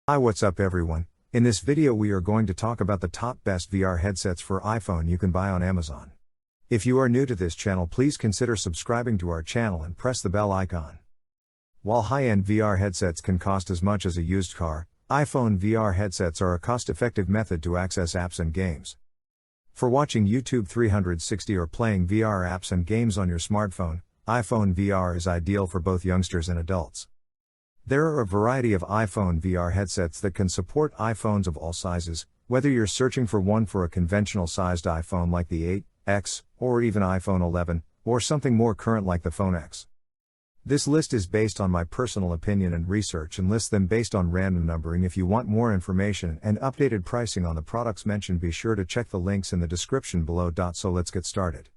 Hi, what's up everyone? In this video we are going to talk about the top best VR headsets for iPhone you can buy on Amazon. If you are new to this channel, please consider subscribing to our channel and press the bell icon. While high-end VR headsets can cost as much as a used car, iPhone VR headsets are a cost-effective method to access apps and games. For watching YouTube 360 or playing VR apps and games on your smartphone, iPhone VR is ideal for both youngsters and adults. There are a variety of iPhone VR headsets that can support iPhones of all sizes, whether you're searching for one for a conventional sized iPhone like the 8X, or even iPhone 11, or something more current like the Phone X. This list is based on my personal opinion and research and lists them based on random numbering. If you want more information and updated pricing on the products mentioned, be sure to check the links in the description below. So let's get started.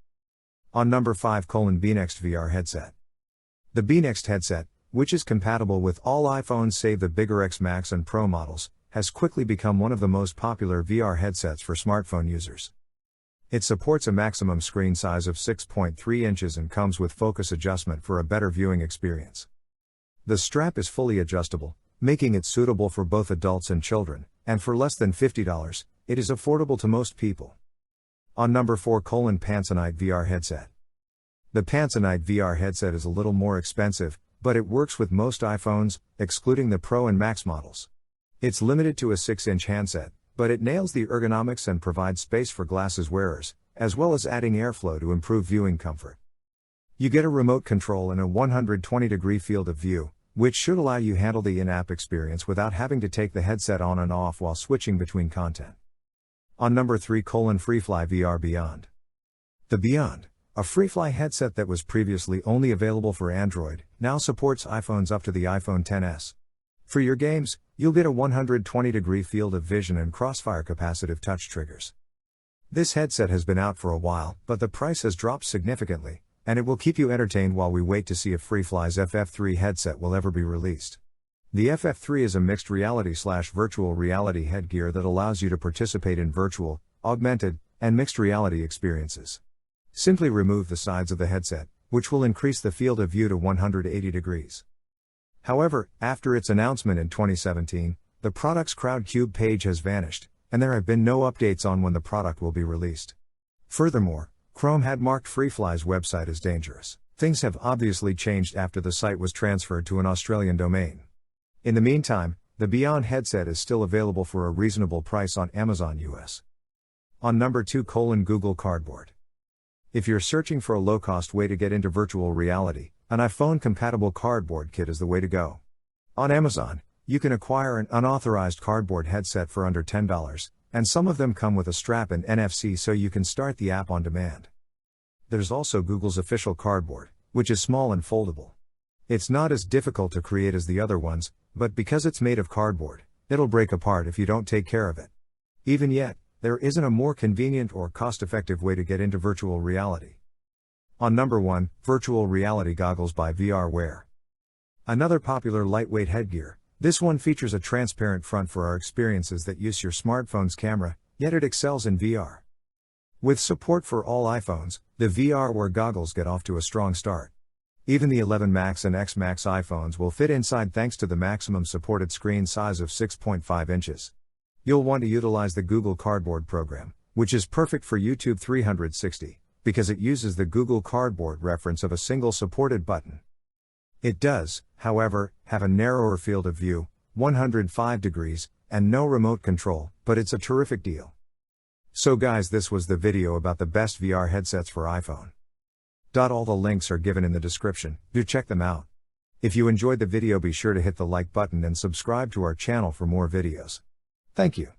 On number 5, BNEXT VR Headset. The BNEXT headset, which is compatible with all iPhones save the bigger X Max and Pro models, has quickly become one of the most popular VR headsets for smartphone users. It supports a maximum screen size of 6.3 inches and comes with focus adjustment for a better viewing experience. The strap is fully adjustable, making it suitable for both adults and children, and for less than $50, it is affordable to most people. On number 4, Pansonite VR Headset. The Pansonite VR headset is a little more expensive, but it works with most iPhones, excluding the Pro and Max models. It's limited to a 6-inch handset, but it nails the ergonomics and provides space for glasses wearers, as well as adding airflow to improve viewing comfort. You get a remote control and a 120-degree field of view, which should allow you to handle the in-app experience without having to take the headset on and off while switching between content. On number 3, Freefly VR Beyond. The Beyond, a Freefly headset that was previously only available for Android, now supports iPhones up to the iPhone XS. For your games, you'll get a 120-degree field of vision and crossfire capacitive touch triggers. This headset has been out for a while, but the price has dropped significantly, and it will keep you entertained while we wait to see if Freefly's FF3 headset will ever be released. The FF3 is a mixed reality/virtual reality headgear that allows you to participate in virtual, augmented, and mixed reality experiences. Simply remove the sides of the headset, which will increase the field of view to 180 degrees. However, after its announcement in 2017, the product's Crowdcube page has vanished, and there have been no updates on when the product will be released. Furthermore, Chrome had marked Freefly's website as dangerous. Things have obviously changed after the site was transferred to an Australian domain. In the meantime, the Beyond headset is still available for a reasonable price on Amazon US. On number 2, Google Cardboard. If you're searching for a low-cost way to get into virtual reality, an iPhone-compatible cardboard kit is the way to go. On Amazon, you can acquire an unauthorized cardboard headset for under $10, and some of them come with a strap and NFC so you can start the app on demand. There's also Google's official cardboard, which is small and foldable. It's not as difficult to create as the other ones, but because it's made of cardboard, it'll break apart if you don't take care of it. Even yet, there isn't a more convenient or cost-effective way to get into virtual reality. On number 1, virtual reality goggles by VRWare. Another popular lightweight headgear, this one features a transparent front for our experiences that use your smartphone's camera, yet it excels in VR. With support for all iPhones, the VRWare goggles get off to a strong start. Even the 11 Max and X Max iPhones will fit inside thanks to the maximum supported screen size of 6.5 inches. You'll want to utilize the Google Cardboard program, which is perfect for YouTube 360, because it uses the Google Cardboard reference of a single supported button. It does, however, have a narrower field of view, 105 degrees, and no remote control, but it's a terrific deal. So guys, this was the video about the best VR headsets for iPhone. All the links are given in the description, do check them out. If you enjoyed the video, be sure to hit the like button and subscribe to our channel for more videos. Thank you.